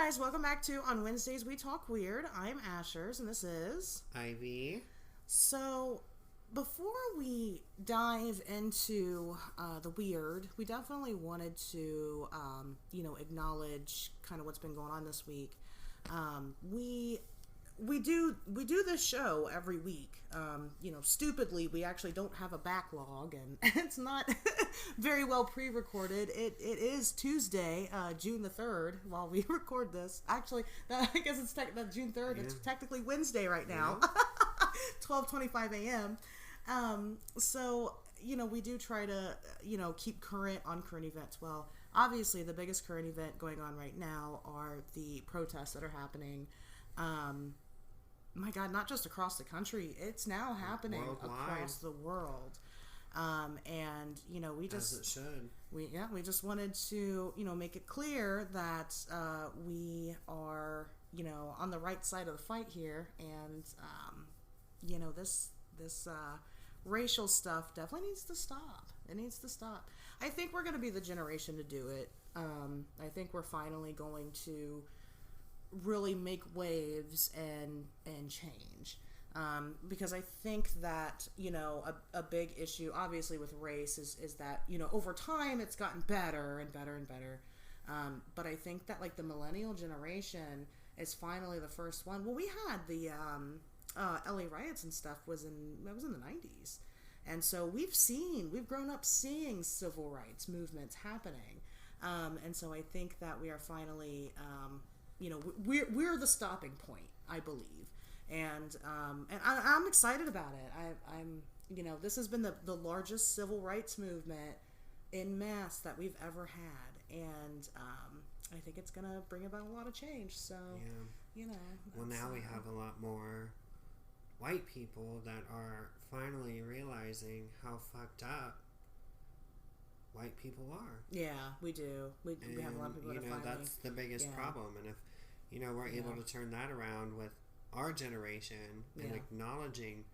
guys, welcome back to On Wednesdays We Talk Weird. I'm Ashers, and this is Ivy. So, before we dive into the weird, we definitely wanted to, acknowledge kind of what's been going on this week. We do this show every week. Stupidly, we actually don't have a backlog, and it's not very well pre-recorded. It is Tuesday, June the 3rd, while we record this. Actually, I guess it's June 3rd. Yeah. It's technically Wednesday right now, 12:25 a.m. So, we do try to, keep current on current events. Well, obviously, the biggest current event going on right now are the protests that are happening. My God, not just across the country, it's now happening across the world. And, we just... As it should. We just wanted to, make it clear that we are, on the right side of the fight here. And, this racial stuff definitely needs to stop. It needs to stop. I think we're going to be the generation to do it. I think we're finally going to really make waves and change, because I think that a big issue obviously with race is that over time it's gotten better and better and better, but I think that like the millennial generation is finally the first one. Well, we had the LA riots and stuff was in the 90s, and so we've grown up seeing civil rights movements happening, and so I think that we are finally we're the stopping point, I believe, and I'm excited about it. I'm this has been the largest civil rights movement in mass that we've ever had, and I think it's gonna bring about a lot of change. So well, now we have a lot more white people that are finally realizing how fucked up white people are. Yeah, we do. We have a lot of people that are finally... that's the biggest problem. And if, we're able to turn that around with our generation and acknowledging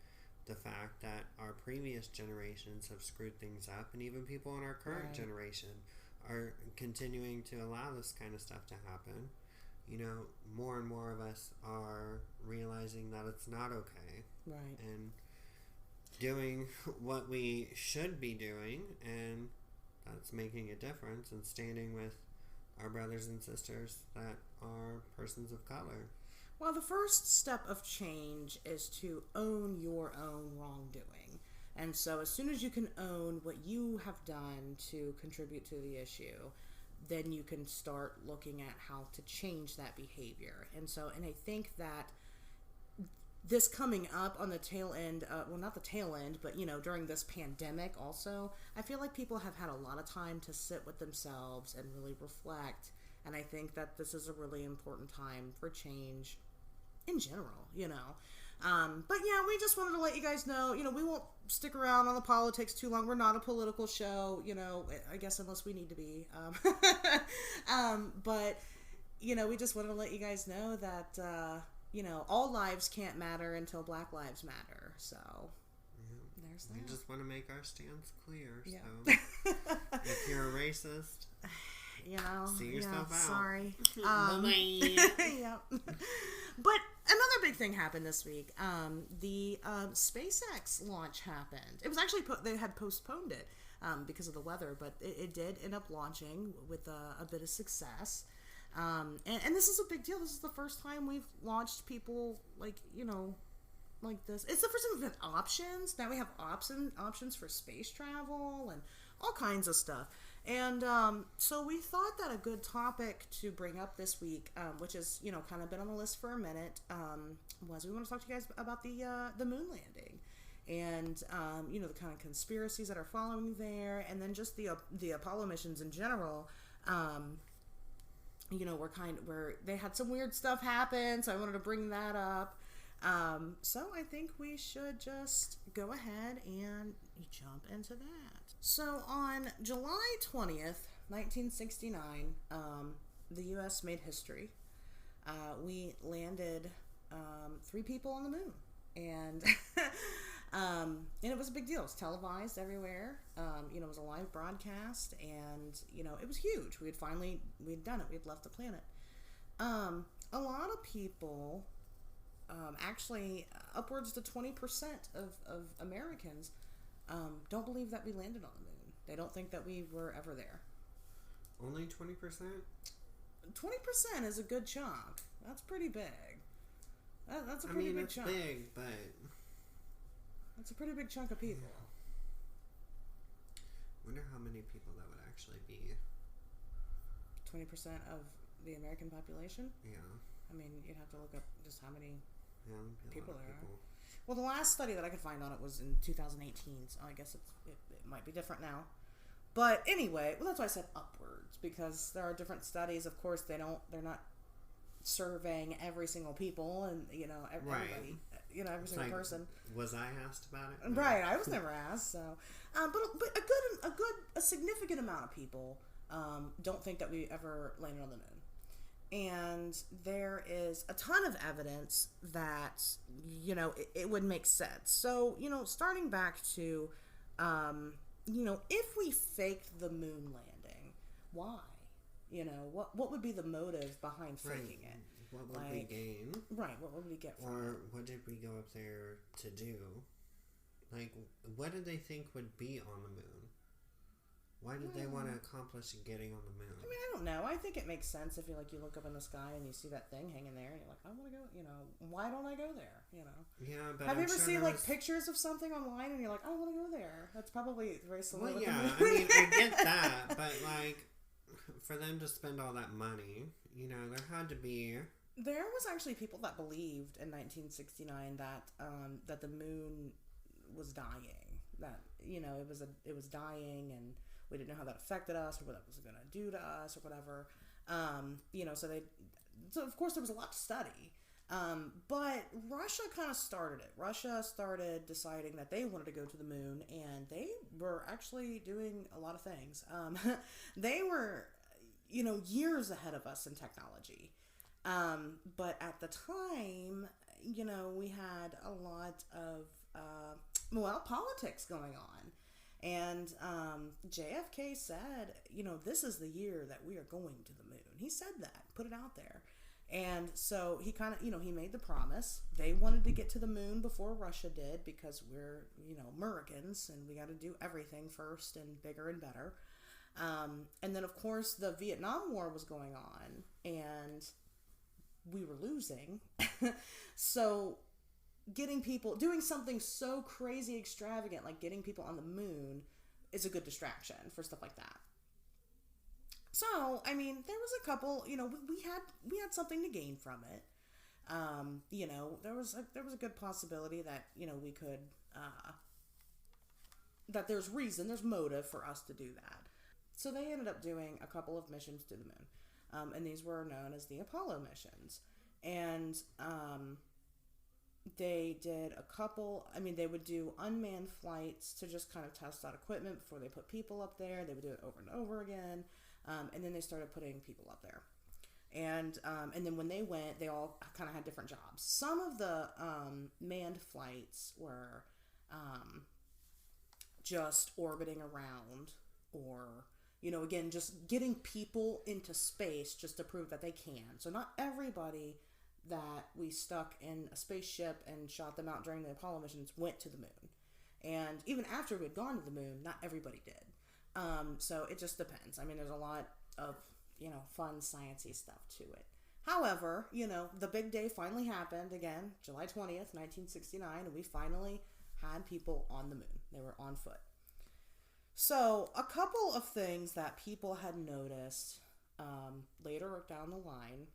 the fact that our previous generations have screwed things up, and even people in our current generation are continuing to allow this kind of stuff to happen, more and more of us are realizing that it's not okay. Right. And doing what we should be doing, and that's making a difference and standing with our brothers and sisters that are persons of color. Well, the first step of change is to own your own wrongdoing. And so as soon as you can own what you have done to contribute to the issue, then you can start looking at how to change that behavior. And I think that this coming up on the tail end, well, not the tail end, but, during this pandemic also, I feel like people have had a lot of time to sit with themselves and really reflect. And I think that this is a really important time for change in general, But yeah, we just wanted to let you guys know, we won't stick around on the politics too long. We're not a political show, I guess unless we need to be. But, we just wanted to let you guys know that, all lives can't matter until Black lives matter. So there's that. We just want to make our stance clear. Yeah. So if you're a racist, see yourself out. Sorry. Bye-bye. Yeah. But another big thing happened this week. The SpaceX launch happened. It was actually they had postponed it because of the weather, but it did end up launching with a bit of success. And this is a big deal. This is the first time we've launched people like this. It's the first time we've had options. Now we have options for space travel and all kinds of stuff. And so we thought that a good topic to bring up this week, which has kind of been on the list for a minute, was we want to talk to you guys about the moon landing, and the kind of conspiracies that are following there, and then just the Apollo missions in general. Where they had some weird stuff happen, so I wanted to bring that up. So I think we should just go ahead and jump into that. So on July 20th, 1969, the U.S. made history. We landed 3 people on the moon, and it was a big deal. It was televised everywhere. It was a live broadcast, and it was huge. We'd done it. We'd left the planet. A lot of people, actually, upwards to 20% of Americans, don't believe that we landed on the moon. They don't think that we were ever there. Only 20%? 20% is a good chunk. That's pretty big. That's a pretty big chunk. It's big, but... That's a pretty big chunk of people. Wonder how many people that would actually be. 20% of the American population? Yeah. I mean, you'd have to look up just how many people there are. People. Well, the last study that I could find on it was in 2018, so I guess it might be different now. But anyway, well, that's why I said upwards, because there are different studies. Of course, they're not surveying every single people and, everybody, right. Every single person. Was I asked about it? No. Right, I was never asked. So, but a significant amount of people don't think that we ever landed on the moon. And there is a ton of evidence that, it would make sense. So, starting back to, if we faked the moon landing, why? What would be the motive behind faking it? What would we gain? Right, what would we get from it? Or what did we go up there to do? What did they think would be on the moon? Why did they want to accomplish getting on the moon? I mean, I don't know. I think it makes sense if you look up in the sky and you see that thing hanging there and you're like, I want to go, why don't I go there? Yeah, but have you ever seen pictures of something online and you're like, I want to go there? That's probably very similar. Well, yeah, I mean, I get that, but for them to spend all that money, there had to be. There was actually people that believed in 1969 that the moon was dying, that it was dying, and we didn't know how that affected us or what that was going to do to us or whatever. So of course there was a lot to study. But Russia kind of started it. Russia started deciding that they wanted to go to the moon, and they were actually doing a lot of things. They were, years ahead of us in technology. But at the time, we had a lot of, politics going on. And JFK said, this is the year that we are going to the moon. He said that, put it out there. And so he kind of, he made the promise. They wanted to get to the moon before Russia did because we're, Americans and we got to do everything first and bigger and better. And then, of course, the Vietnam War was going on and we were losing. So getting people, doing something so crazy extravagant like getting people on the moon is a good distraction for stuff like that. So, I mean, there was a couple, we had something to gain from it. There was a good possibility that, we could, that there's motive for us to do that. So they ended up doing a couple of missions to the moon. And these were known as the Apollo missions. And, they did a couple, they would do unmanned flights to just kind of test out equipment before they put people up there. They would do it over and over again. And then they started putting people up there. And then when they went, they all kind of had different jobs. Some of the manned flights were just orbiting around or, again, just getting people into space just to prove that they can. So not everybody that we stuck in a spaceship and shot them out during the Apollo missions went to the moon. And even after we had gone to the moon, not everybody did. So it just depends. There's a lot of, fun sciencey stuff to it. However, the big day finally happened again, July 20th, 1969, and we finally had people on the moon. They were on foot. So a couple of things that people had noticed later down the line,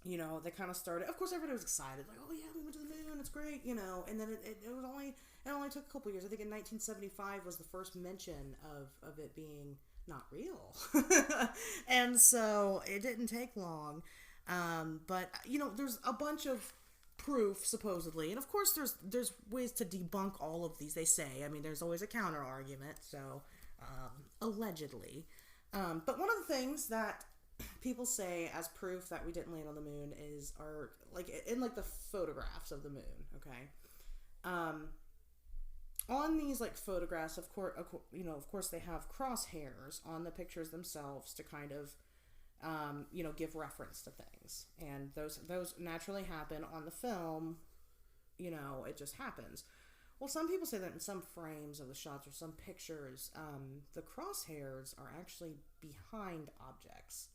they kind of started, of course everybody was excited, like, oh yeah, we went to the moon, it's great, and then it only took a couple years. I think in 1975 was the first mention of it being not real. And so it didn't take long. But there's a bunch of proof supposedly, and of course there's ways to debunk all of these. They say, there's always a counter argument, so allegedly. But one of the things that people say as proof that we didn't land on the moon are the photographs of the moon. Okay. On these photographs, of course they have crosshairs on the pictures themselves to kind of give reference to things. And those naturally happen on the film. It just happens. Well, some people say that in some frames of the shots or some pictures, the crosshairs are actually behind objects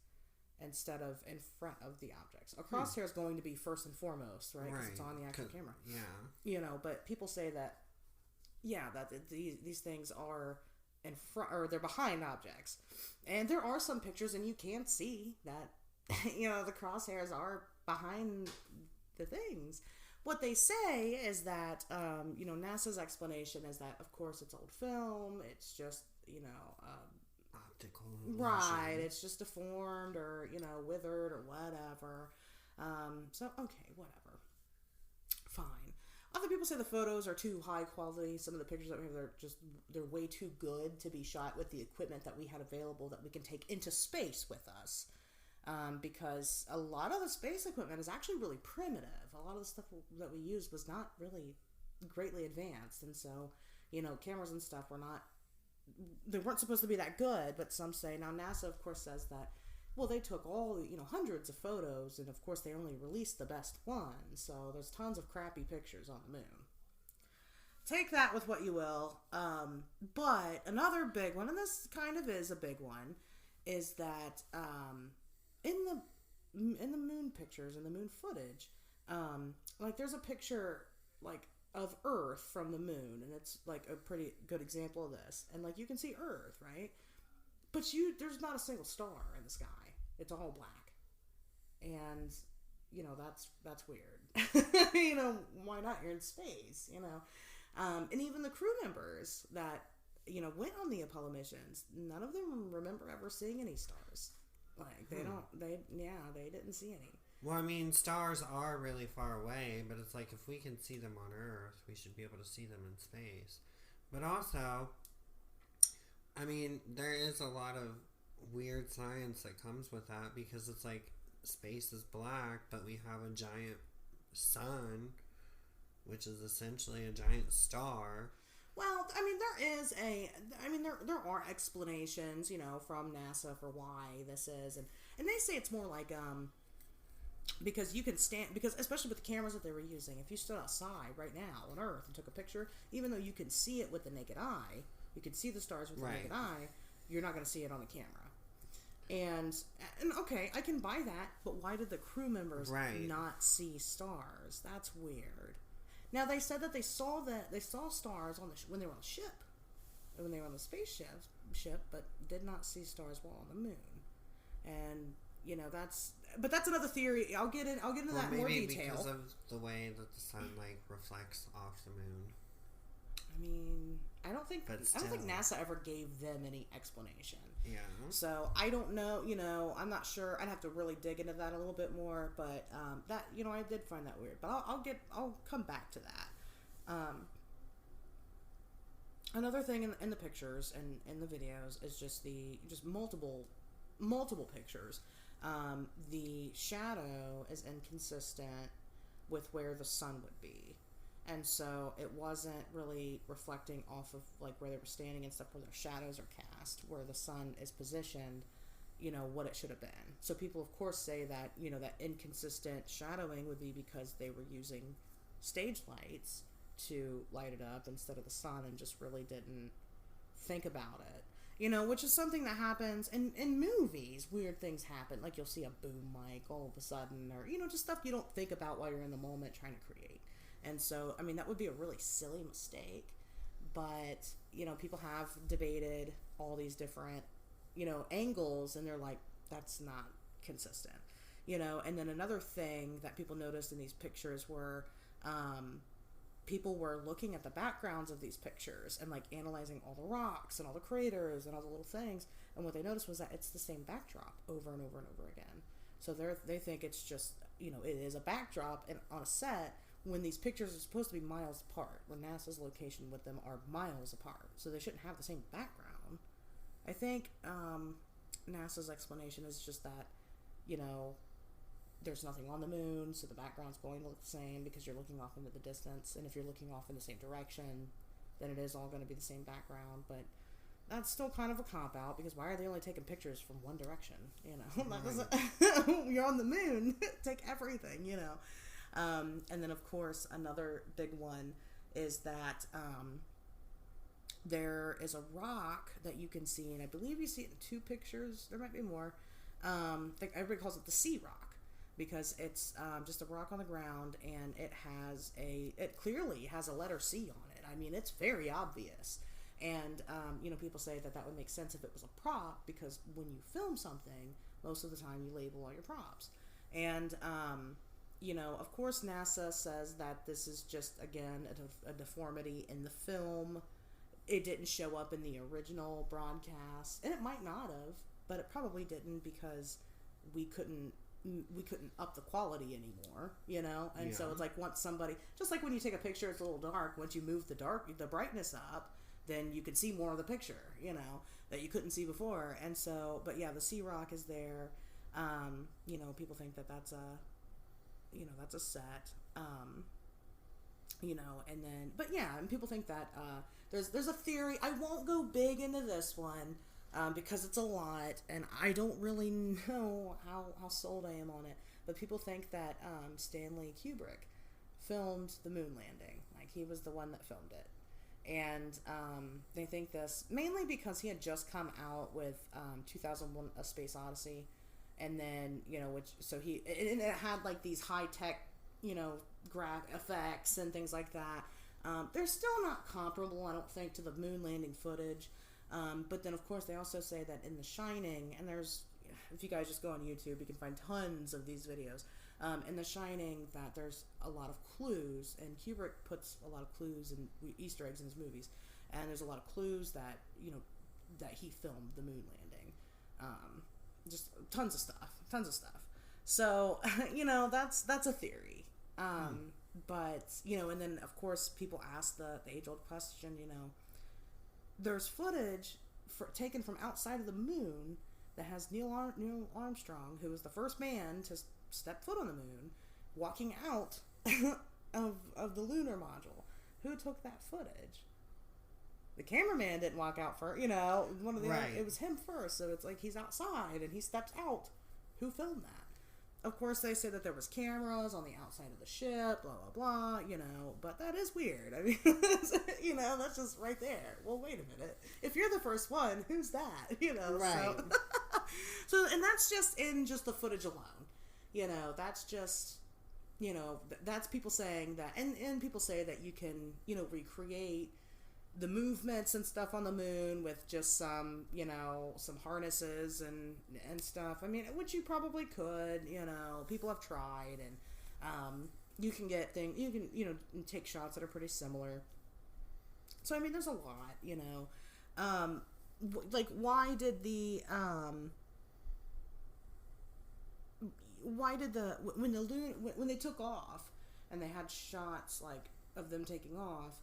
instead of in front of the objects. A crosshair is going to be first and foremost, right? Because it's on the actual camera. Yeah. But people say that, that these things are in front, or they're behind objects. And there are some pictures, and you can see that, the crosshairs are behind the things. What they say is that, NASA's explanation is that, of course, it's old film. It's just, optical illusion. Right. It's just deformed or, withered or whatever. So, okay, whatever. Fine. Other people say the photos are too high quality. Some of the pictures that we have, they're way too good to be shot with the equipment that we had available that we can take into space with us. Because a lot of the space equipment is actually really primitive. A lot of the stuff that we used was not really greatly advanced. And so, cameras and stuff they weren't supposed to be that good, but some say, now NASA of course says that, well, they took all, hundreds of photos, and of course they only released the best ones. So there's tons of crappy pictures on the moon. Take that with what you will. But another big one, and this kind of is a big one, is that, in the moon pictures, in the moon footage, there's a picture, of Earth from the moon, and it's, a pretty good example of this. And, you can see Earth, right? But there's not a single star in the sky. It's all black. And, that's weird. Why not? You're in space, And even the crew members that, went on the Apollo missions, none of them remember ever seeing any stars. They didn't see any. Well, I mean, stars are really far away, but it's if we can see them on Earth, we should be able to see them in space. But also, I mean, there is a lot of weird science that comes with that, because it's space is black, but we have a giant sun, which is essentially a giant star. Well, I mean, there are explanations, from NASA for why this is, and they say it's more because especially with the cameras that they were using, if you stood outside right now on Earth and took a picture, even though you can see it with the naked eye, you can see the stars with the naked eye, you're not going to see it on the camera. And okay, I can buy that, but why did the crew members not see stars? That's weird. Now, they said that they saw stars when they were on the ship, when they were on the spaceship, but did not see stars while on the moon. And that's another theory. I'll get into that in more detail. Maybe because of the way that the sun reflects off the moon. I mean, I don't think NASA ever gave them any explanation. Yeah. So I don't know. I'm not sure. I'd have to really dig into that a little bit more. But that I did find that weird. But I'll come back to that. Another thing in the pictures and in the videos is just multiple pictures. The shadow is inconsistent with where the sun would be. And so it wasn't really reflecting off of where they were standing and stuff, where their shadows are cast, where the sun is positioned, what it should have been. So people of course say that, that inconsistent shadowing would be because they were using stage lights to light it up instead of the sun, and just really didn't think about it. Which is something that happens in movies. Weird things happen. You'll see a boom mic all of a sudden, or, just stuff you don't think about while you're in the moment trying to create. And so, I mean, that would be a really silly mistake. But, people have debated all these different, angles, and they're like, that's not consistent. And then another thing that people noticed in these pictures were, people were looking at the backgrounds of these pictures and analyzing all the rocks and all the craters and all the little things, and what they noticed was that it's the same backdrop over and over and over again. So they think it's just it is a backdrop and on a set, when these pictures are supposed to be miles apart, when NASA's location with them are miles apart, so they shouldn't have the same background. I think NASA's explanation is just that there's nothing on the moon, so the background's going to look the same because you're looking off into the distance, and if you're looking off in the same direction, then it is all going to be the same background. But that's still kind of a cop-out, because why are they only taking pictures from one direction? You know, that Right. doesn't, you're on the moon, take everything, you know. And then, of course, another big one is that there is a rock that you can see, and I believe you see it in 2 pictures. There might be more. I think everybody calls it the sea rock, because it's just a rock on the ground, and it clearly has a letter C on it. I mean, it's very obvious. And, you know, people say that would make sense if it was a prop, because when you film something, most of the time you label all your props. And, you know, of course, NASA says that this is just, again, a deformity in the film. It didn't show up in the original broadcast, and it might not have, but it probably didn't, because we couldn't up the quality anymore, you know. And so it's like, once somebody, just like when you take a picture, it's a little dark. Once you move the brightness up, then you can see more of the picture, you know, that you couldn't see before. And so, but yeah, the sea rock is there. You know, people think that that's a set. You know, and then, but yeah, and people think that there's a theory. I won't go big into this one because it's a lot, and I don't really know how sold I am on it. But people think that Stanley Kubrick filmed the moon landing. Like, he was the one that filmed it. And they think this mainly because he had just come out with 2001: A Space Odyssey, and then, you know, it had like these high tech, you know, graph effects and things like that. They're still not comparable, I don't think, to the moon landing footage. But then, of course, they also say that in The Shining, and if you guys just go on YouTube, you can find tons of these videos. In The Shining, that there's a lot of clues, and Kubrick puts a lot of clues and Easter eggs in his movies, and there's a lot of clues that, you know, that he filmed the moon landing. Just tons of stuff. So, you know, that's a theory. But, you know, and then, of course, people ask the age-old question, you know, there's footage taken from outside of the moon that has Neil Armstrong, who was the first man to step foot on the moon, walking out of the lunar module. Who took that footage? The cameraman didn't walk out first, you know, it was him first. So it's like, he's outside and he steps out. Who filmed that? Of course, they say that there was cameras on the outside of the ship, blah, blah, blah, you know, but that is weird. I mean, you know, that's just right there. Well, wait a minute. If you're the first one, who's that? You know, right. So and that's just in just the footage alone. You know, that's just, you know, that's people saying that, and people say that you can, you know, recreate the movements and stuff on the moon with just some, you know, some harnesses and stuff. I mean, which you probably could, you know, people have tried, and you can get things, you can, you know, take shots that are pretty similar. So, I mean, there's a lot, you know. Like, why did when they took off and they had shots, like, of them taking off,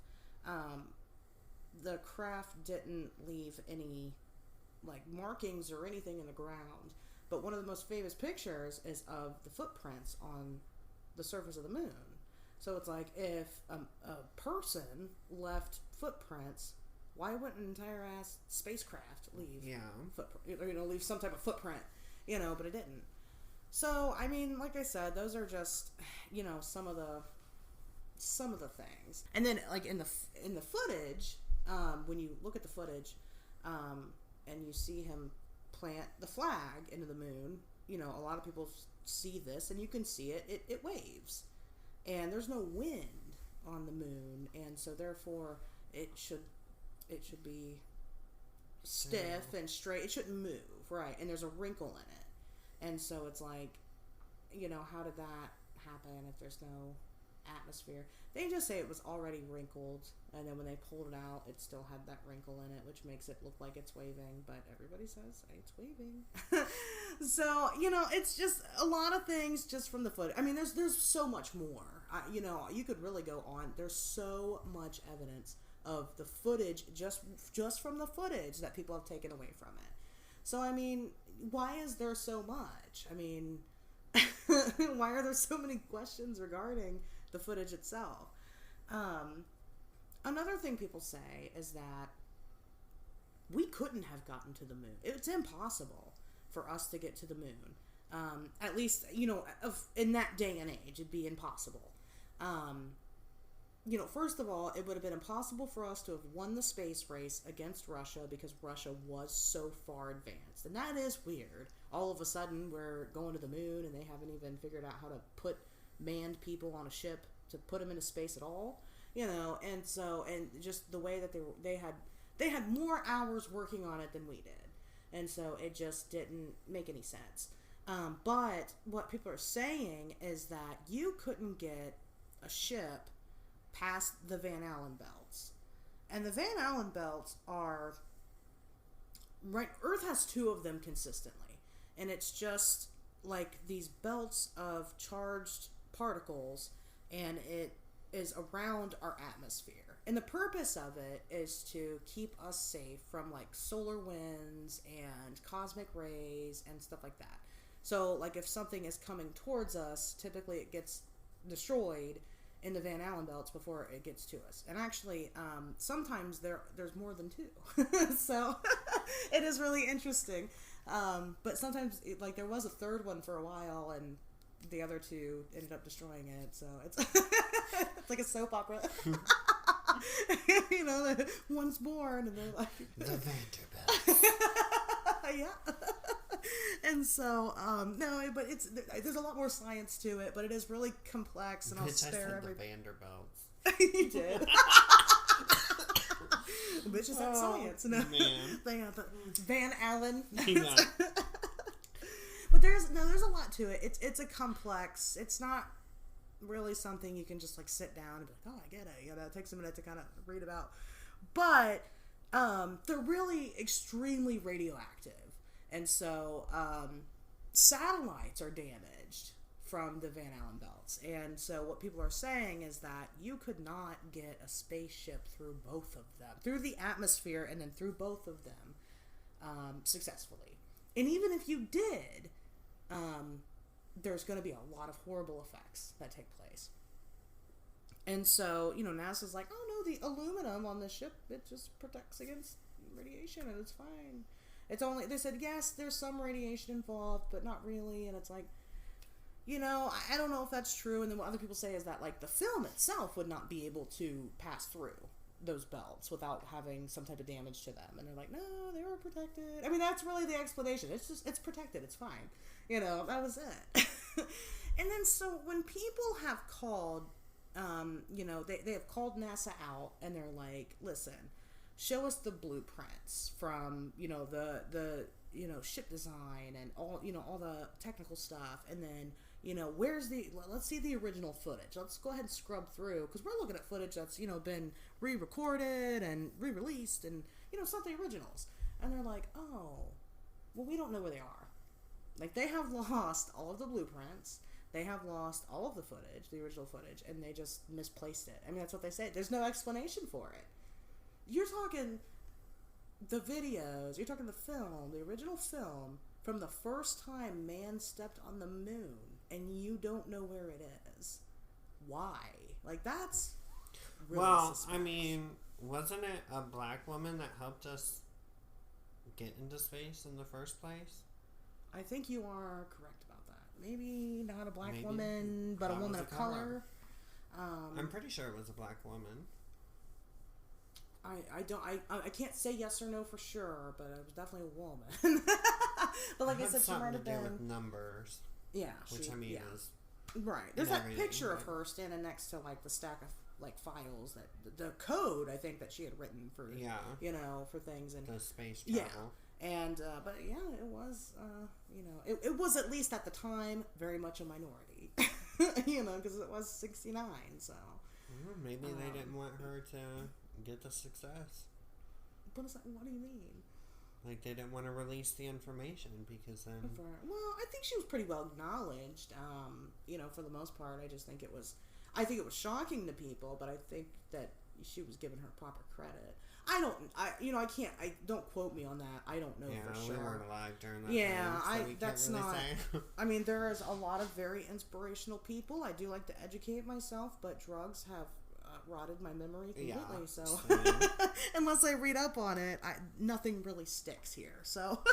the craft didn't leave any, like, markings or anything in the ground. But one of the most famous pictures is of the footprints on the surface of the moon. So it's like, if a person left footprints, why wouldn't an entire ass spacecraft leave footprint, you know, leave some type of footprint, you know? But it didn't. So, I mean, like I said, those are just, you know, some of the things. And then, like, in the footage, when you look at the footage, and you see him plant the flag into the moon, you know, a lot of people see this, and you can see it waves, and there's no wind on the moon, and so therefore it should be stiff and straight. It shouldn't move, right? And there's a wrinkle in it, and so it's like, you know, how did that happen if there's no atmosphere? They just say it was already wrinkled, and then when they pulled it out, it still had that wrinkle in it, which makes it look like it's waving, but everybody says it's waving. So, you know, it's just a lot of things just from the footage. I mean, there's so much more. You know, you could really go on. There's so much evidence of the footage, just from the footage that people have taken away from it. So, I mean, why is there so much? I mean, why are there so many questions regarding the footage itself? Another thing people say is that we couldn't have gotten to the moon. It's impossible for us to get to the moon. At least, in that day and age, it'd be impossible. First of all, it would have been impossible for us to have won the space race against Russia because Russia was so far advanced. And that is weird. All of a sudden, we're going to the moon and they haven't even figured out how to put manned people on a ship to put them into space at all. And just the way that they had more hours working on it than we did. And so it just didn't make any sense. But what people are saying is that you couldn't get a ship past the Van Allen belts. And the Van Allen belts are, right, Earth has 2 of them consistently. And it's just like these belts of charged particles, and it is around our atmosphere. And the purpose of it is to keep us safe from like solar winds and cosmic rays and stuff like that. So like if something is coming towards us, typically it gets destroyed in the Van Allen belts before it gets to us. And actually, sometimes there's more than 2. So it is really interesting. But sometimes there was a third one for a while, and the other 2 ended up destroying it. So it's it's like a soap opera. One's born, and they're like the Vanderbilt. Yeah. And so, no, but there's a lot more science to it, but it is really complex, and I'll spare the Vanderbilts. You did. Bitches at science. No. Man. They got the Van Allen. Yeah. But there's a lot to it. It's a complex. It's not really something you can just like sit down and be like, oh, I get it. It takes a minute to kind of read about. But they're really extremely radioactive. And so satellites are damaged from the Van Allen belts. And so what people are saying is that you could not get a spaceship through both of them, through the atmosphere and then through both of them successfully. And even if you did, there's going to be a lot of horrible effects that take place. And so, NASA's like, oh no, the aluminum on the ship, it just protects against radiation and it's fine. They said, yes, there's some radiation involved, but not really. And it's like, I don't know if that's true. And then what other people say is that, like, the film itself would not be able to pass through those belts without having some type of damage to them. And they're like, no, they were protected. I mean, that's really the explanation. It's protected. It's fine. That was it. And then, so when people have called, they have called NASA out and they're like, listen, show us the blueprints from, the ship design and all the technical stuff. And then, let's see the original footage. Let's go ahead and scrub through, because we're looking at footage that's, been re-recorded and re-released and, it's not the originals. And they're like, oh, well, we don't know where they are. Like, they have lost all of the blueprints. They have lost all of the footage, the original footage, and they just misplaced it. I mean, that's what they say. There's no explanation for it. You're talking the videos, you're talking the film, the original film, from the first time man stepped on the moon, and you don't know where it is. Why? Like, that's really suspicious. I mean, wasn't it a black woman that helped us get into space in the first place? I think you are correct about that. Maybe not a black woman, but a woman of color. I'm pretty sure it was a black woman. I can't say yes or no for sure, but it was definitely a woman. But like I said, she might have been with numbers. Yeah, is right. There's that picture of her standing next to like the stack of like files that the code I think that she had written for for things and the space travel. And but yeah, it was it was at least at the time very much a minority, because it was 69. So maybe they didn't want her to get the success. But it's like, what do you mean? Like, they didn't want to release the information because then... Well, I think she was pretty well acknowledged, for the most part. I just think it was... I think it was shocking to people, but I think that she was given her proper credit. Don't quote me on that. I don't know for sure. Yeah, we weren't alive during that time, so that's really not... say. I mean, there is a lot of very inspirational people. I do like to educate myself, but drugs have... rotted my memory completely. Yeah, so unless I read up on it, nothing really sticks here. So,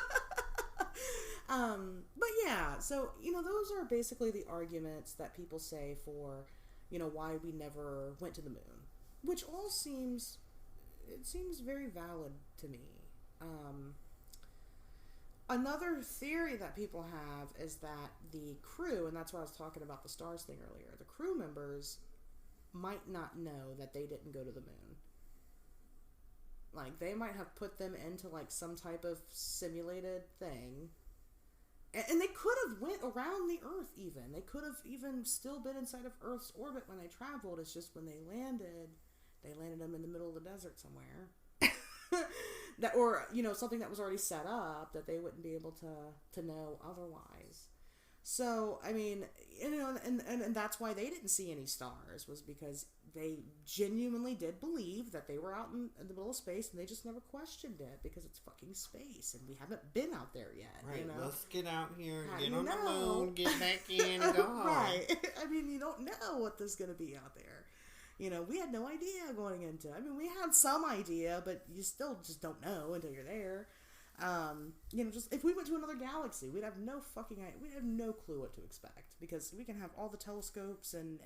but yeah, so those are basically the arguments that people say for why we never went to the moon, which all seems very valid to me. Another theory that people have is that the crew, and that's why I was talking about the stars thing earlier, the crew members might not know that they didn't go to the moon. Like, they might have put them into, like, some type of simulated thing. And they could have went around the Earth, even. They could have even still been inside of Earth's orbit when they traveled. It's just when they landed them in the middle of the desert somewhere. Or something that was already set up that they wouldn't be able to know otherwise. So, I mean, and that's why they didn't see any stars, was because they genuinely did believe that they were out in the middle of space, and they just never questioned it because it's fucking space, and we haven't been out there yet. Right, let's get out here, get on the moon, get back in, and go home. Right. I mean, you don't know what there's going to be out there. We had no idea going into it. I mean, we had some idea, but you still just don't know until you're there. Just if we went to another galaxy, we'd have no clue what to expect, because we can have all the telescopes and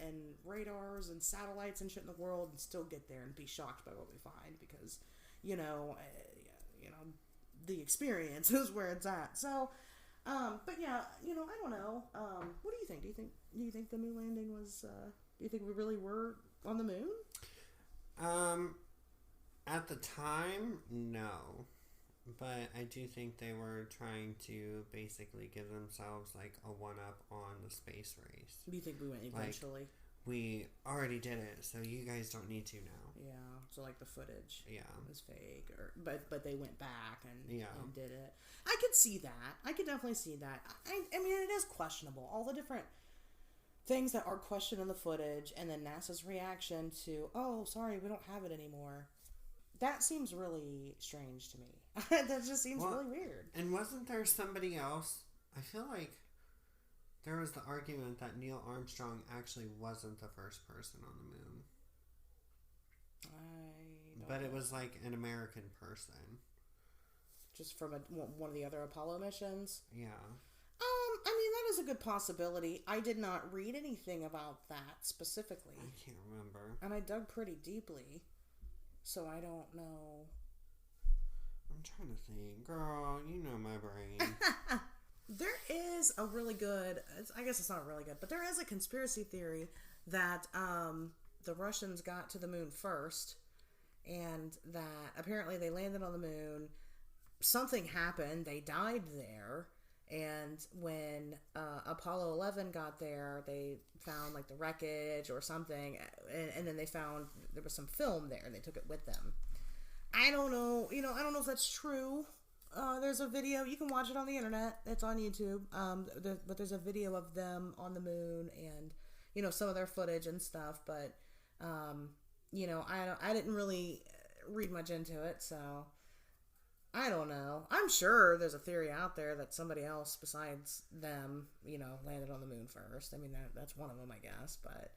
radars and satellites and shit in the world and still get there and be shocked by what we find, because the experience is where it's at. So, but yeah, I don't know. What do you think? Do you think the moon landing was? Do you think we really were on the moon? At the time, no. But I do think they were trying to basically give themselves, like, a one-up on the space race. Do you think we went eventually? Like, we already did it, so you guys don't need to now. Yeah, so, like, the footage was fake. But they went back and did it. I could see that. I could definitely see that. I mean, it is questionable. All the different things that are questioned in the footage, and then NASA's reaction to, oh, sorry, we don't have it anymore. That seems really strange to me. That just seems really weird. And wasn't there somebody else? I feel like there was the argument that Neil Armstrong actually wasn't the first person on the moon. But it was like an American person. Just from one of the other Apollo missions? Yeah. I mean, that is a good possibility. I did not read anything about that specifically. I can't remember. And I dug pretty deeply, so I don't know. I'm trying to think. Girl, you know my brain. There is a really good, I guess it's not really good, but there is a conspiracy theory that the Russians got to the moon first, and that apparently they landed on the moon, something happened, they died there, and when Apollo 11 got there, they found like the wreckage or something, and then they found there was some film there, and they took it with them. I don't know, I don't know if that's true. There's a video, you can watch it on the internet, it's on YouTube, but there's a video of them on the moon, and, some of their footage and stuff, but, I didn't really read much into it, so I don't know. I'm sure there's a theory out there that somebody else besides them, landed on the moon first. I mean, that's one of them, I guess, but,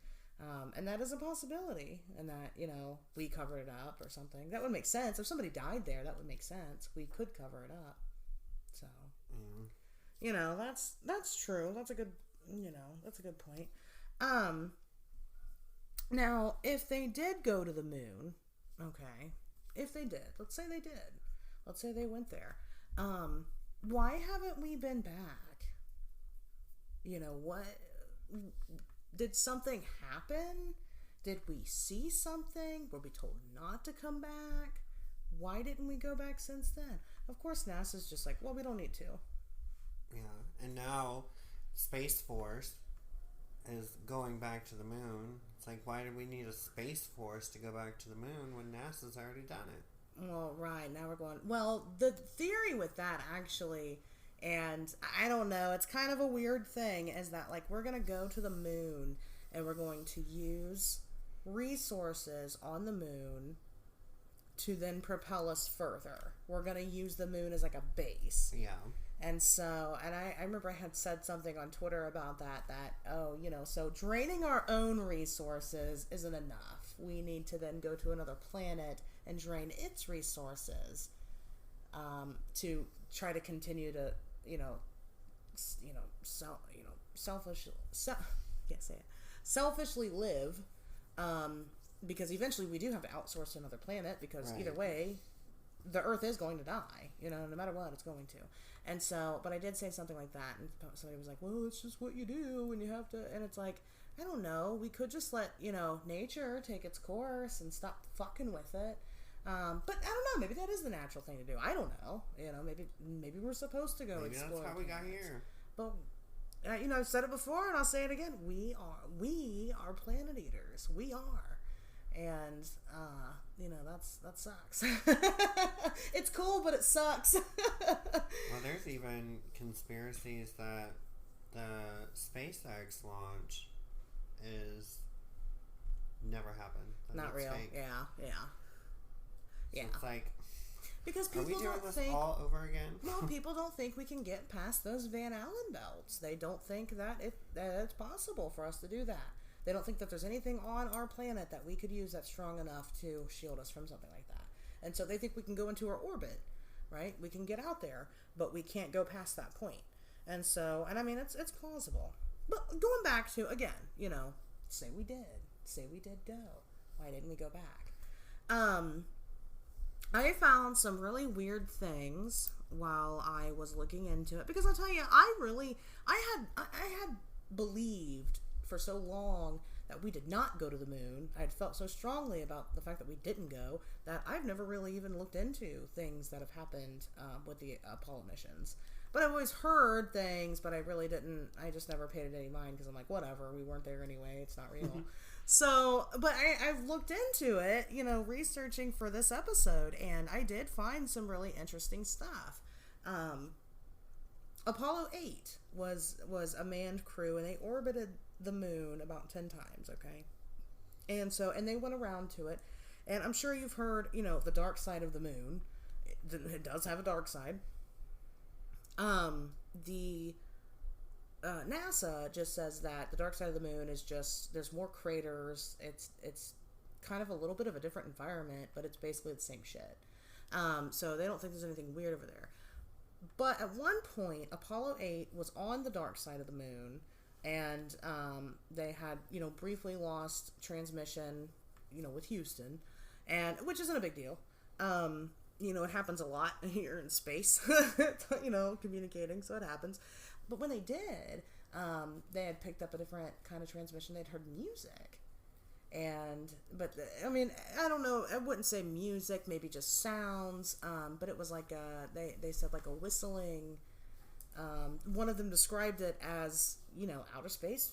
and that is a possibility, and that, we covered it up or something. That would make sense. If somebody died there, that would make sense. We could cover it up. So, that's true. That's a good, that's a good point. Now, if they did go to the moon, okay, if they did, let's say they did, let's say they went there, why haven't we been back? What, did something happen? Did we see something? Were we told not to come back? Why didn't we go back since then? Of course, NASA's just like, well, we don't need to. Yeah, and now Space Force is going back to the moon. It's like, why do we need a Space Force to go back to the moon when NASA's already done it? Well, right, now we're going... Well, the theory with that, actually, and I don't know, it's kind of a weird thing, is that, like, we're going to go to the moon, and we're going to use resources on the moon to then propel us further. We're going to use the moon as, like, a base. Yeah. And so, and I remember I had said something on Twitter about that, so draining our own resources isn't enough. we need to then go to another planet and drain its resources to try to continue to, selfishly live, because eventually we do have to outsource to another planet, because either way, the Earth is going to die, no matter what, it's going to. And so, but I did say something like that, and somebody was like, well, it's just what you do, and you have to, and it's like, I don't know, we could just let, nature take its course and stop fucking with it. But I don't know, maybe that is the natural thing to do. I don't know. Maybe we're supposed to go explore. That's how we got here. But, I've said it before, and I'll say it again. We are planet eaters. We are. And, that sucks. It's cool, but it sucks. Well, there's even conspiracies that the SpaceX launch is never happened. Not real. Fake. Yeah. So it's like, because people don't think all over again. No, people don't think we can get past those Van Allen belts. They don't think that it's possible for us to do that. They don't think that there's anything on our planet that we could use that's strong enough to shield us from something like that. And so they think we can go into our orbit, right? We can get out there, but we can't go past that point. And so, and I mean, it's plausible. But going back to, again, say we did go. Why didn't we go back? I found some really weird things while I was looking into it, because I'll tell you, I had believed for so long that we did not go to the moon. I had felt so strongly about the fact that we didn't go that I've never really even looked into things that have happened with the Apollo missions. But I've always heard things, but I really didn't. I just never paid it any mind, because I'm like, whatever, we weren't there anyway. It's not real. So, but I've looked into it, researching for this episode, and I did find some really interesting stuff. Apollo 8 was a manned crew, and they orbited the moon about 10 times, okay? And they went around to it, and I'm sure you've heard, the dark side of the moon. It does have a dark side. NASA just says that the dark side of the moon is just, there's more craters. It's kind of a little bit of a different environment, but it's basically the same shit. So they don't think there's anything weird over there. But at one point, Apollo 8 was on the dark side of the moon, and they had, briefly lost transmission, with Houston, and which isn't a big deal. It happens a lot here in space, communicating, so it happens. But when they did, they had picked up a different kind of transmission. They'd heard music. I don't know, I wouldn't say music, maybe just sounds, but it was like they said like a whistling. One of them described it as, outer space,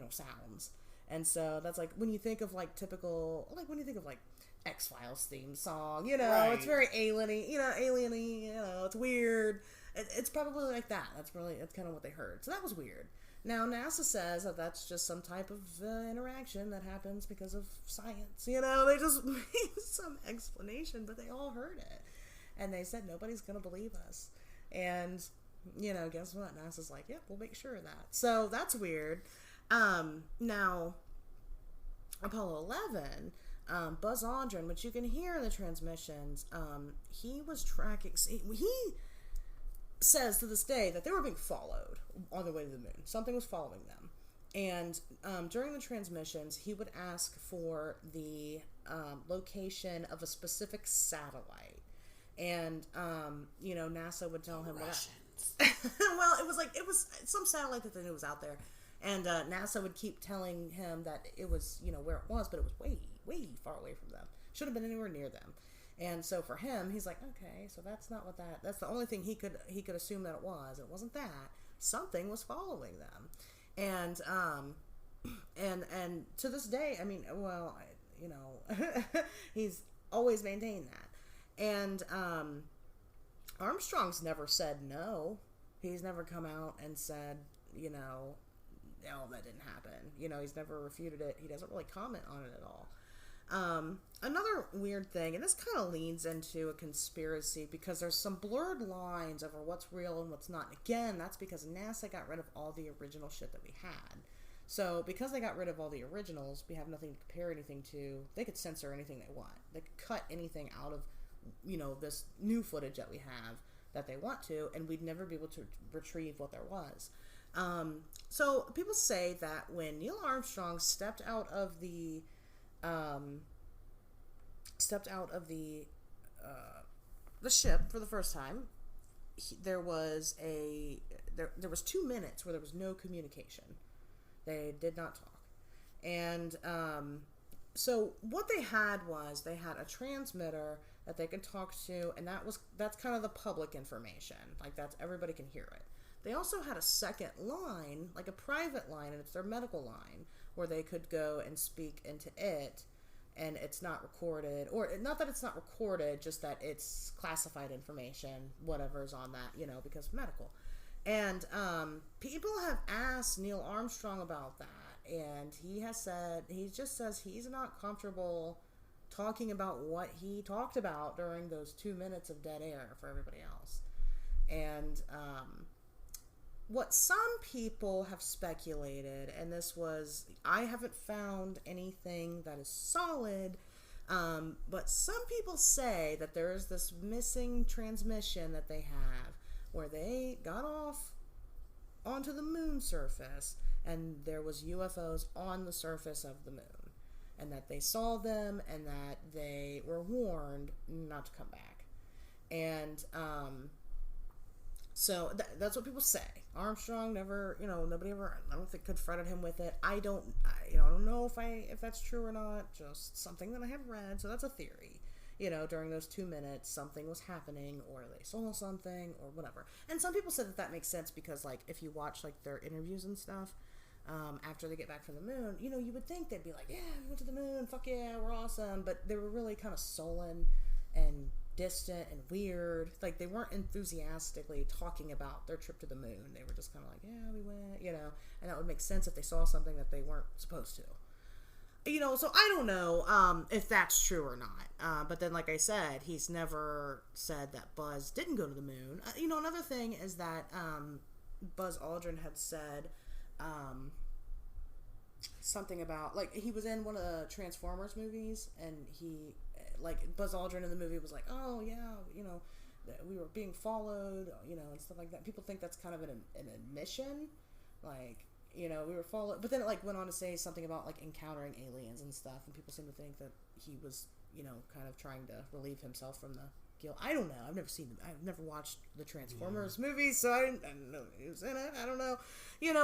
sounds. And so that's like, when you think of like typical, like when you think of like X-Files theme song, right. It's very alien-y, it's weird. It's probably like that. That's kind of what they heard. So that was weird. Now, NASA says that that's just some type of interaction that happens because of science. They just made some explanation, but they all heard it. And they said, nobody's going to believe us. And, guess what? NASA's like, yep, we'll make sure of that. So that's weird. Now, Apollo 11, Buzz Aldrin, which you can hear in the transmissions, he was tracking... He says to this day that they were being followed on their way to the moon. Something was following them. And during the transmissions, he would ask for the location of a specific satellite. And, NASA would tell him Russians. Well, it was some satellite that they knew was out there. And NASA would keep telling him that it was, where it was, but it was way, way far away from them. Should have been anywhere near them. And so for him, he's like, okay, so that's not what that's the only thing he could assume that it was. It wasn't that. Something was following them. And to this day, I mean, well, he's always maintained that. And Armstrong's never said no. He's never come out and said, no, that didn't happen. He's never refuted it. He doesn't really comment on it at all. Another weird thing, and this kind of leads into a conspiracy because there's some blurred lines over what's real and what's not. Again, that's because NASA got rid of all the original shit that we had. So because they got rid of all the originals, we have nothing to compare anything to. They could censor anything they want. They could cut anything out of, this new footage that we have that they want to, and we'd never be able to retrieve what there was. So people say that when Neil Armstrong stepped out of the ship for the first time, there was 2 minutes where there was no communication. They did not talk. And so what they had a transmitter that they could talk to, and that's kind of the public information. Like, that's, everybody can hear it. They also had a second line, like a private line, and it's their medical line, where they could go and speak into it, and it's not recorded, or not that it's not recorded, just that it's classified information, whatever's on that, because medical. And people have asked Neil Armstrong about that, and he just says he's not comfortable talking about what he talked about during those 2 minutes of dead air for everybody else. And what some people have speculated, and I haven't found anything that is solid, but some people say that there is this missing transmission that they have, where they got off onto the moon surface, and there was UFOs on the surface of the moon, and that they saw them, and that they were warned not to come back. And so that's what people say. Armstrong never, nobody ever, I don't think, confronted him with it. I don't know if that's true or not. Just something that I have read. So that's a theory. During those 2 minutes, something was happening, or they saw something, or whatever. And some people said that makes sense because, like, if you watch, like, their interviews and stuff, after they get back from the moon, you would think they'd be like, yeah, we went to the moon, fuck yeah, we're awesome. But they were really kind of sullen and distant and weird. Like, they weren't enthusiastically talking about their trip to the moon. They were just kind of like, yeah, we went, and that would make sense if they saw something that they weren't supposed to. So I don't know if that's true or not. But then, like I said, he's never said that Buzz didn't go to the moon. Another thing is that Buzz Aldrin had said something about, like, he was in one of the Transformers movies, and Buzz Aldrin in the movie was like, oh, yeah, we were being followed, and stuff like that. People think that's kind of an admission, like, we were followed, but then it, like, went on to say something about, like, encountering aliens and stuff, and people seem to think that he was, kind of trying to relieve himself from the guilt. I don't know. I've never watched the Transformers movies, so I didn't know he was in it. I don't know.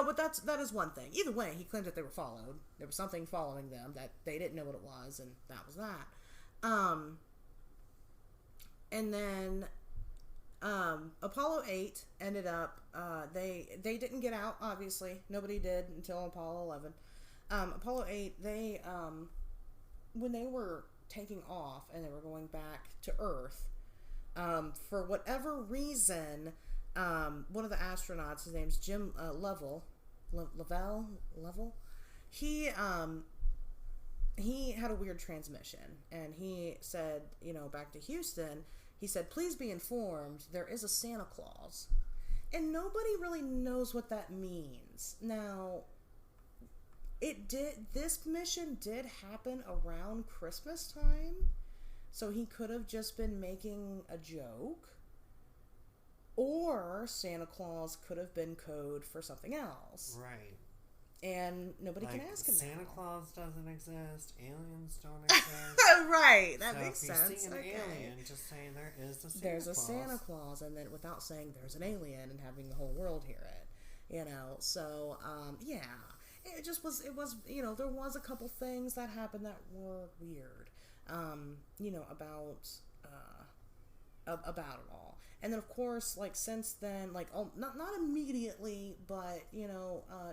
But that is one thing. Either way, he claimed that they were followed. There was something following them that they didn't know what it was, and that was that. And then Apollo 8 ended up, they didn't get out, obviously. Nobody did until Apollo 11. Apollo 8, they, when they were taking off and they were going back to Earth, for whatever reason, one of the astronauts, his name's Jim Lovell, he had a weird transmission, and he said, back to Houston, he said, please be informed, there is a Santa Claus. And nobody really knows what that means. Now, this mission did happen around Christmas time, so he could have just been making a joke, or Santa Claus could have been code for something else. Right. And nobody can ask him Santa now. Claus doesn't exist. Aliens don't exist. Right. That makes sense. sense. If you see an alien, just saying there is a Santa Claus. There's a Santa Claus, and then without saying there's an alien and having the whole world hear it. So, yeah. It just was, there was a couple things that happened that were weird, about it all. And then, of course, like, since then, like, not immediately, but,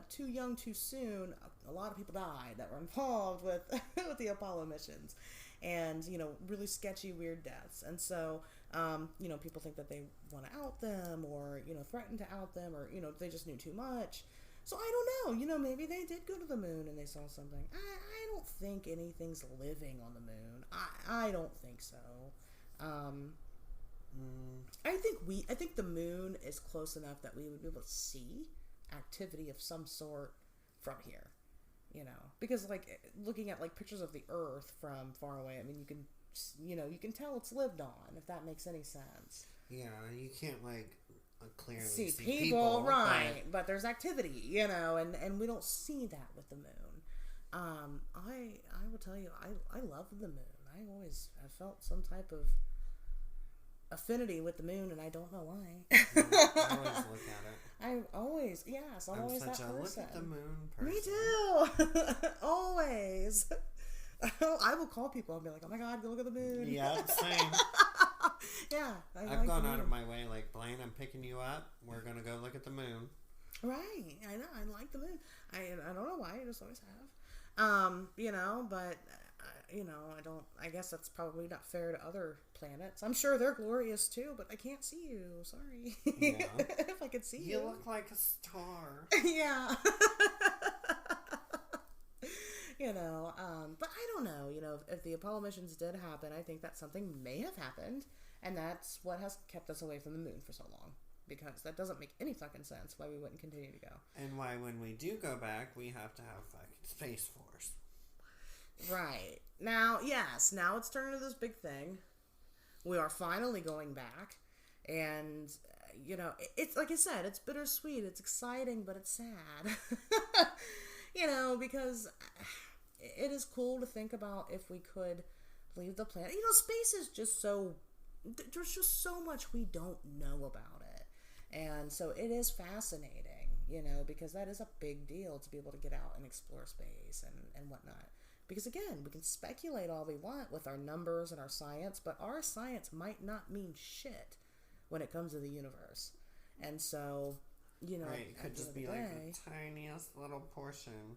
too young, too soon, a lot of people died that were involved with with the Apollo missions. And, really sketchy, weird deaths. And so, people think that they want to out them, or, threaten to out them, or, they just knew too much. So I don't know, maybe they did go to the moon and they saw something. I don't think anything's living on the moon. I don't think so. I think the moon is close enough that we would be able to see activity of some sort from here. because like looking at like pictures of the Earth from far away, I mean, you can tell it's lived on, if that makes any sense. Yeah, you can't like clearly see people, right? But there's activity, and we don't see that with the moon. I will tell you, I love the moon. I always have felt some type of affinity with the moon, and I don't know why. I always look at it. I'm always such that a person. look at the moon person. Me too. Always. I will call people and be like, "Oh my God, go look at the moon." Yeah, same. Yeah, I've gone out of my way, like, Blaine, I'm picking you up. We're gonna go look at the moon. Right. I know. I like the moon. I don't know why. I just always have. But I don't. I guess that's probably not fair to other planets. I'm sure they're glorious too, but I can't see you. Sorry. Yeah. If I could see you. You look like a star. Yeah. But I don't know, if the Apollo missions did happen, I think that something may have happened, and that's what has kept us away from the moon for so long, because that doesn't make any fucking sense why we wouldn't continue to go. And why when we do go back, we have to have fucking Space Force. Right. Now, yes, now it's turned into this big thing. We are finally going back, and, it's, like I said, it's bittersweet, it's exciting, but it's sad. Because it is cool to think about if we could leave the planet. Space is just there's just so much we don't know about it. And so it is fascinating, because that is a big deal to be able to get out and explore space and whatnot. Because again, we can speculate all we want with our numbers and our science, but our science might not mean shit when it comes to the universe. And so, right, it could just be like the tiniest little portion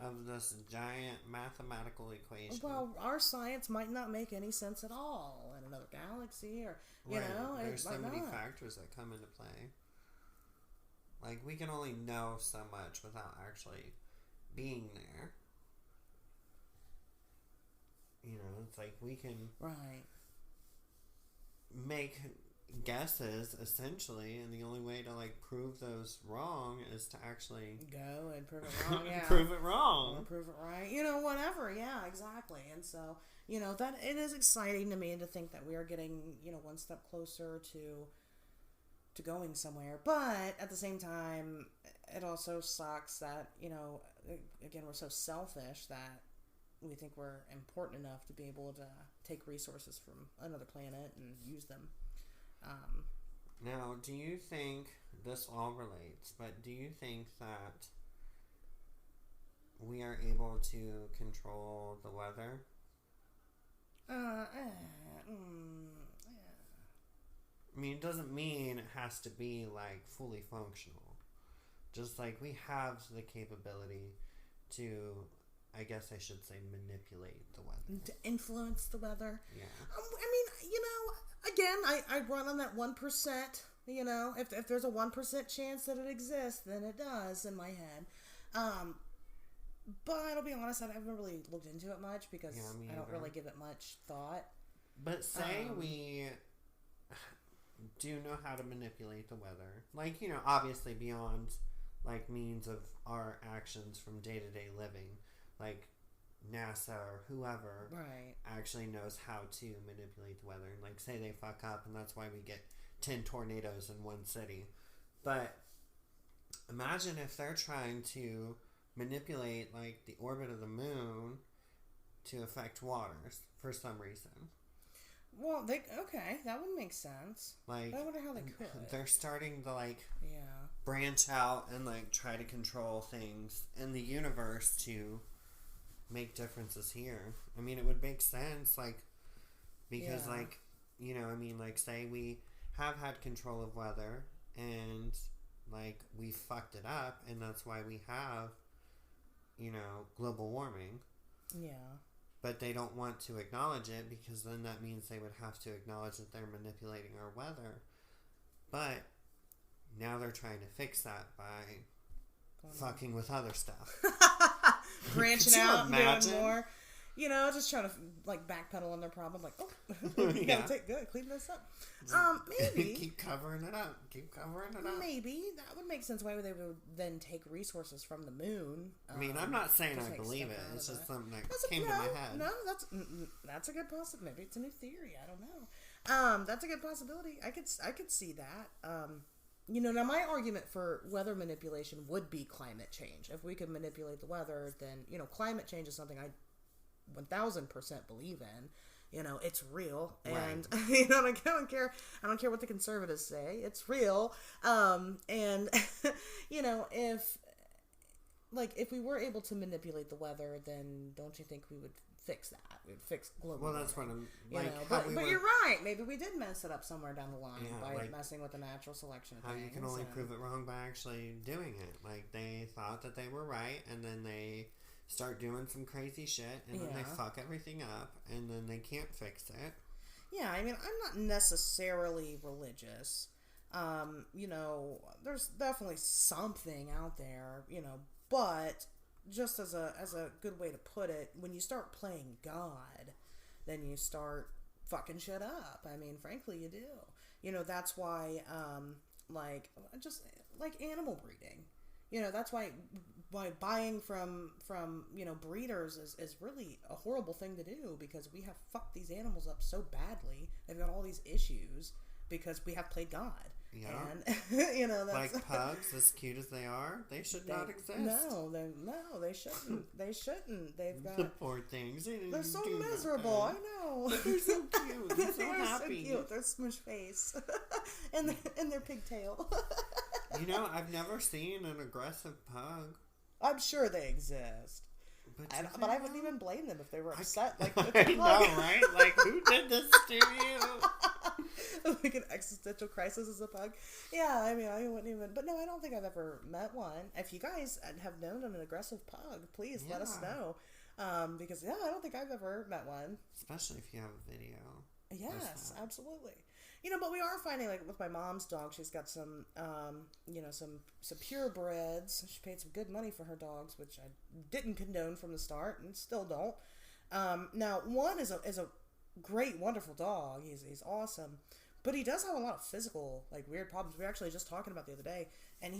of this giant mathematical equation. Well, our science might not make any sense at all in another galaxy, or there's so many factors that come into play. Like, we can only know so much without actually being there. It's like we can make guesses essentially, and the only way to like prove those wrong is to actually go and prove it wrong. Yeah. Prove it wrong, or prove it right, whatever. Yeah, exactly. And so that it is exciting to me to think that we are getting one step closer to going somewhere, but at the same time it also sucks that again, we're so selfish that we think we're important enough to be able to take resources from another planet and use them. Now, do you think, this all relates, but do you think that we are able to control the weather? I mean, it doesn't mean it has to be, like, fully functional. Just, like, we have the capability to, I guess I should say, manipulate the weather. To influence the weather? Yeah. Again, I run on that 1%, if there's a 1% chance that it exists, then it does in my head. But I'll be honest, I haven't really looked into it much because I don't really give it much thought. But say we do know how to manipulate the weather. Like, obviously beyond, like, means of our actions from day-to-day living. Like, NASA or whoever actually knows how to manipulate the weather. And, like, say they fuck up and that's why we get 10 tornadoes in one city. But imagine if they're trying to manipulate, like, the orbit of the moon to affect waters for some reason. Well, that would make sense. Like, I wonder how they could. They're starting to, like, branch out and, like, try to control things in the universe to make differences here. I mean, it would make sense, like, because, like, like, say we have had control of weather and, like, we fucked it up, and that's why we have, global warming. Yeah. But they don't want to acknowledge it because then that means they would have to acknowledge that they're manipulating our weather. But now they're trying to fix that by fucking with other stuff. Branching out and doing more. just trying to like backpedal on their problem. Like, you gotta clean this up. Maybe keep covering it up. Maybe that would make sense. Why would they then take resources from the moon? I mean, I'm not saying I believe it. It's just something that came to my head. No, that's a good possibility. Maybe it's a new theory. I don't know. That's a good possibility. I could see that. Now my argument for weather manipulation would be climate change. If we could manipulate the weather, then, climate change is something I 1000% believe in. It's real. Right. And, I don't care what the conservatives say. It's real. And, if we were able to manipulate the weather, then don't you think we would fix that? We'd fix global warming. Well, that's what I'm but you're right. Maybe we did mess it up somewhere down the line by messing with the natural selection of how things. You can only prove it wrong by actually doing it. Like, they thought that they were right, and then they start doing some crazy shit, and then they fuck everything up, and then they can't fix it. Yeah, I mean, I'm not necessarily religious. There's definitely something out there, but just as a good way to put it, when you start playing God, then you start fucking shit up. I mean, frankly, you do. That's why, just like animal breeding. That's why buying from breeders is really a horrible thing to do, because we have fucked these animals up so badly. They've got all these issues because we have played God. Yeah. And, that's... Like pugs, as cute as they are, they should not exist. No, they shouldn't. They shouldn't. They've got... The poor things. They're so miserable, I know. But they're so cute. They're so happy. So cute. Their smush face. and their pigtail. I've never seen an aggressive pug. I'm sure they exist. But I wouldn't even blame them if they were upset. I know, right? Like, who did this to you? Like an existential crisis as a pug. Yeah, I mean, I wouldn't even... But no, I don't think I've ever met one. If you guys have known an aggressive pug, please let us know. Because, I don't think I've ever met one. Especially if you have a video. Yes, absolutely. But we are finding, like, with my mom's dog, she's got some, some purebreds. She paid some good money for her dogs, which I didn't condone from the start and still don't. Now, one is a great, wonderful dog. He's awesome. But he does have a lot of physical, like, weird problems. We were actually just talking about the other day. And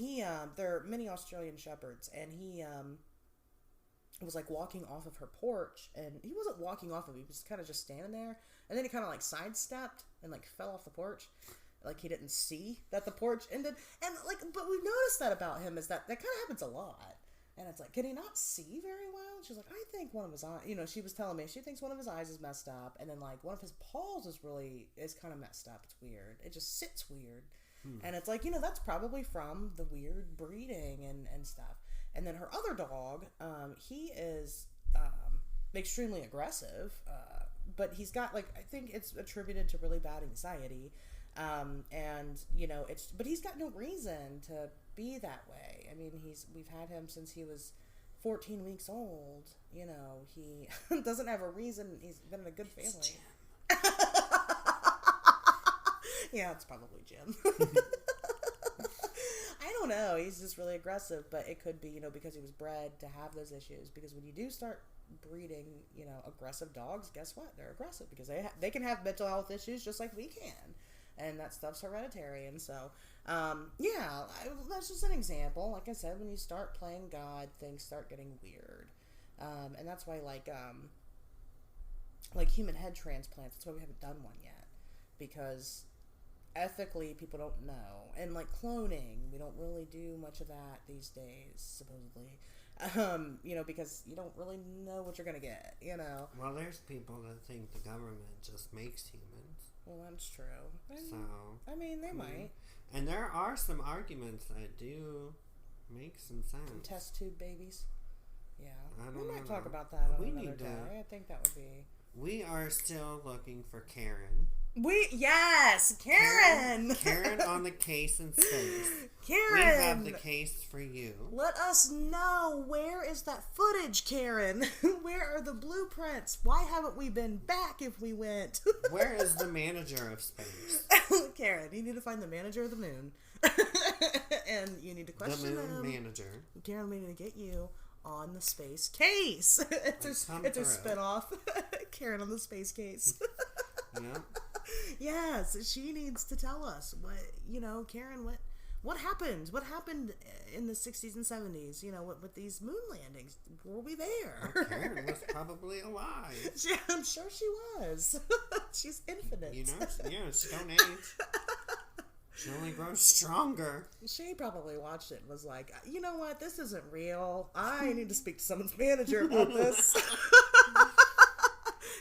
they're mini Australian Shepherds. And he was, like, walking off of her porch. And he wasn't walking off of it. He was kind of just standing there. And then he kind of, like, sidestepped and, like, fell off the porch. Like, he didn't see that the porch ended. And, like, but we've noticed that about him, is that kind of happens a lot. And it's like, can he not see very well? And she's like, I think one of his eyes, she was telling me, she thinks one of his eyes is messed up. And then, like, one of his paws is kind of messed up. It's weird. It just sits weird. And it's like, that's probably from the weird breeding and stuff. And then her other dog, he is extremely aggressive. But he's got, like, I think it's attributed to really bad anxiety. But he's got no reason to be that way. I mean, we've had him since he was 14 weeks old. He doesn't have a reason. He's been in a good family. Yeah, it's probably Jim. I don't know. He's just really aggressive, but it could be, because he was bred to have those issues. Because when you do start breeding, aggressive dogs, guess what? They're aggressive because they can have mental health issues just like we can. And that stuff's hereditary. And so, that's just an example. Like I said, when you start playing God, things start getting weird. And that's why, like human head transplants, that's why we haven't done one yet. Because ethically, people don't know. And, like, cloning, we don't really do much of that these days, supposedly. Because you don't really know what you're going to get, Well, there's people that think the government just makes humans. Well, that's true. They might. And there are some arguments that do make some sense. Test tube babies. Yeah. We might talk about that on another day. I think that would be... We are still looking for Karen. Yes! Karen! Karen on the case in space. Karen! We have the case for you. Let us know, where is that footage, Karen? Where are the blueprints? Why haven't we been back if we went? Where is the manager of space? Karen, you need to find the manager of the moon. And you need to question the moon him. manager. Karen, we need to get you on the Space Case. It's a spinoff. Karen on the Space Case. Yep. Yes, she needs to tell us Karen, what happened? What happened in the 60s and 70s? With these moon landings? Were we there? Well, Karen was probably alive. Yeah, I'm sure she was. She's infinite. Stone Age. She only grows stronger. She probably watched it and was like, you know what? This isn't real. I need to speak to someone's manager about this.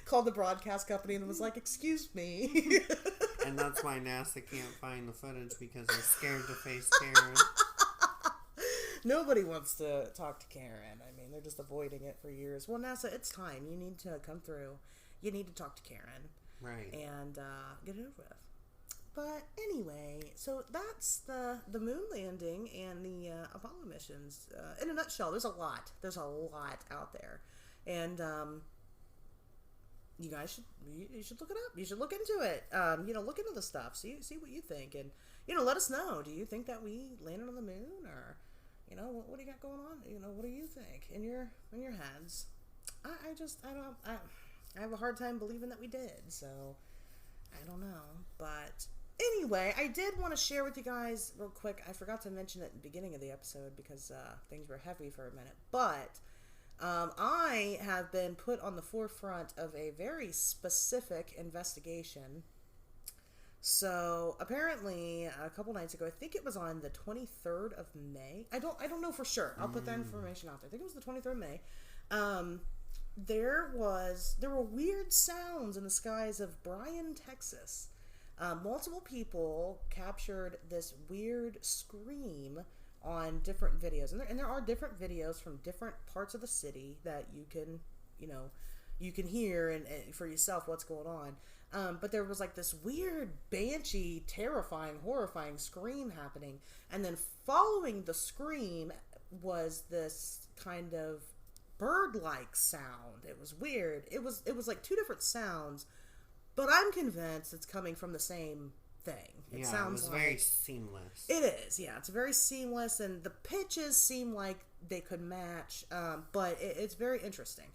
Called the broadcast company and was like, excuse me. And that's why NASA can't find the footage, because they're scared to face Karen. Nobody wants to talk to Karen. I mean, they're just avoiding it for years. Well, NASA, it's time. You need to come through. You need to talk to Karen. Right. And get it over with. But anyway, so that's the moon landing and the Apollo missions. In a nutshell, there's a lot. There's a lot out there. And you guys should look it up. You should look into it. Look into the stuff. See what you think, and let us know. Do you think that we landed on the moon, or what do you got going on? What do you think in your heads? I have a hard time believing that we did. So I don't know, but anyway, I did want to share with you guys real quick. I forgot to mention it at the beginning of the episode because things were heavy for a minute, but. I have been put on the forefront of a very specific investigation. So apparently, a couple nights ago, I think it was on the 23rd of May. I don't know for sure. I'll put that information out there. I think it was the 23rd of May. There were weird sounds in the skies of Bryan, Texas. Multiple people captured this weird scream on different videos, and there are different videos from different parts of the city that you can hear and for yourself what's going on. But there was like this weird banshee, terrifying, horrifying scream happening, and then following the scream was this kind of bird-like sound. It was weird. It was like two different sounds, but I'm convinced it's coming from the same thing. It sounds very seamless. It is, yeah. It's very seamless, and the pitches seem like they could match, but it's very interesting.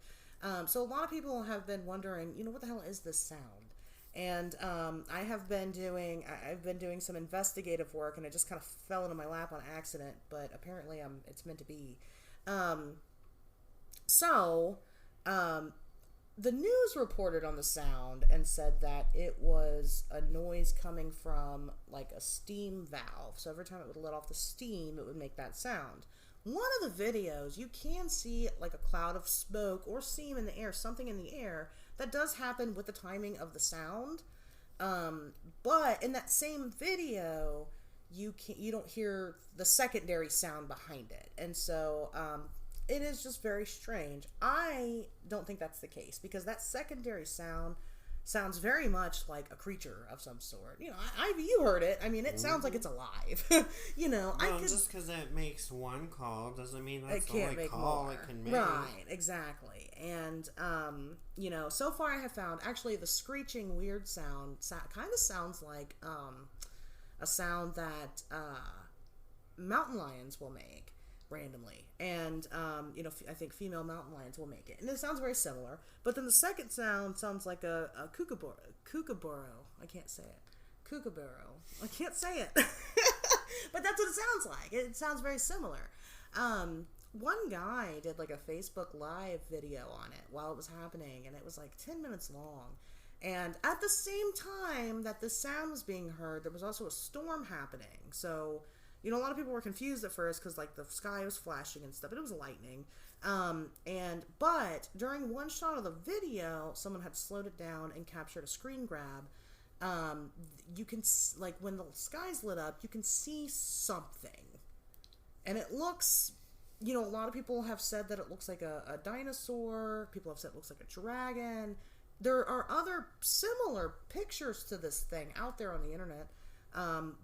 So a lot of people have been wondering, what the hell is this sound? And I've been doing some investigative work, and it just kind of fell into my lap on accident, but apparently it's meant to be. The news reported on the sound and said that it was a noise coming from like a steam valve. So every time it would let off the steam, it would make that sound. One of the videos, you can see like a cloud of smoke or steam in the air, something in the air. That does happen with the timing of the sound. But in that same video, you don't hear the secondary sound behind it. And so, it is just very strange. I don't think that's the case, because that secondary sound sounds very much like a creature of some sort. You heard it. I mean, it sounds like it's alive. Just because it makes one call doesn't mean that's the only call more. It can make. Right, exactly. And, so far I have found, actually, the screeching weird sound kind of sounds like a sound that mountain lions will make randomly, and I think female mountain lions will make it, and it sounds very similar. But then the second sound sounds like a kookaburra. I can't say it. Kookaburra. I can't say it. But that's what it sounds like. It sounds very similar. One guy did like a Facebook Live video on it while it was happening, and it was like 10 minutes long. And at the same time that the sound was being heard, there was also a storm happening. So a lot of people were confused at first because, like, the sky was flashing and stuff, but it was lightning. But during one shot of the video, someone had slowed it down and captured a screen grab. You can, like, when the sky's lit up, you can see something. And it looks, a lot of people have said that it looks like a dinosaur. People have said it looks like a dragon. There are other similar pictures to this thing out there on the internet.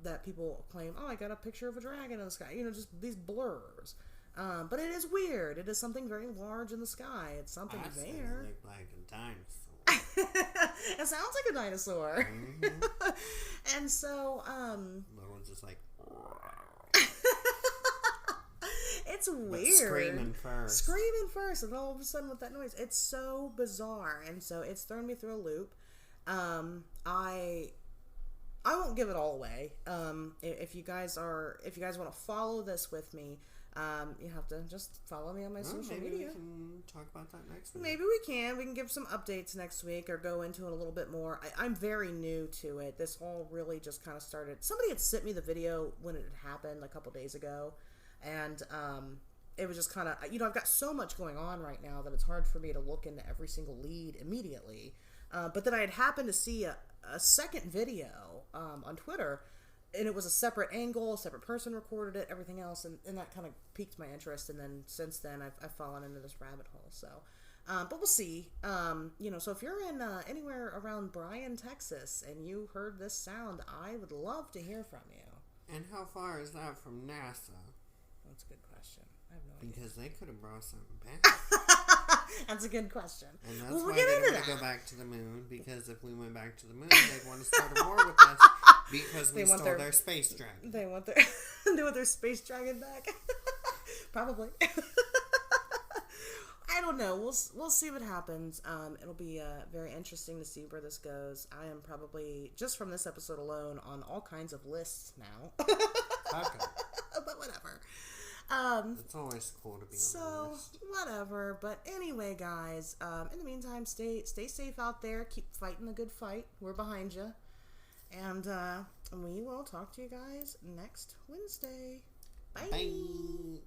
That people claim, I got a picture of a dragon in the sky, just these blurs. But it is weird. It is something very large in the sky. It's something there. It looked like a dinosaur. It sounds like a dinosaur. Mm-hmm. And so, the one's just like. It It's weird. But screaming first, and all of a sudden with that noise, it's so bizarre, and so it's thrown me through a loop. I won't give it all away. If you guys want to follow this with me, you have to just follow me on my social media. Maybe we can talk about that next week. Maybe we can. We can give some updates next week or go into it a little bit more. I'm very new to it. This all really just kind of started. Somebody had sent me the video when it had happened a couple days ago, and it was just kind of, I've got so much going on right now that it's hard for me to look into every single lead immediately. But then I had happened to see a second video on Twitter, and it was a separate angle, a separate person recorded it, everything else, and that kind of piqued my interest, and then since then I've fallen into this rabbit hole, so but we'll see. So if you're in anywhere around Bryan, Texas, and you heard this sound, I would love to hear from you. And how far is that from NASA? That's a good question. I have no idea. Because they could have brought something back. That's a good question. And that's why they don't want to go back to the moon, because if we went back to the moon, they'd want to start a war with us because we stole their space dragon. They want their space dragon back. Probably. I don't know. We'll see what happens. It'll be very interesting to see where this goes. I am probably, just from this episode alone, on all kinds of lists now. Okay. But whatever. It's always cool to be on the list. Whatever. But anyway, guys, in the meantime, stay safe out there. Keep fighting the good fight. We're behind you. And we will talk to you guys next Wednesday. Bye. Bye.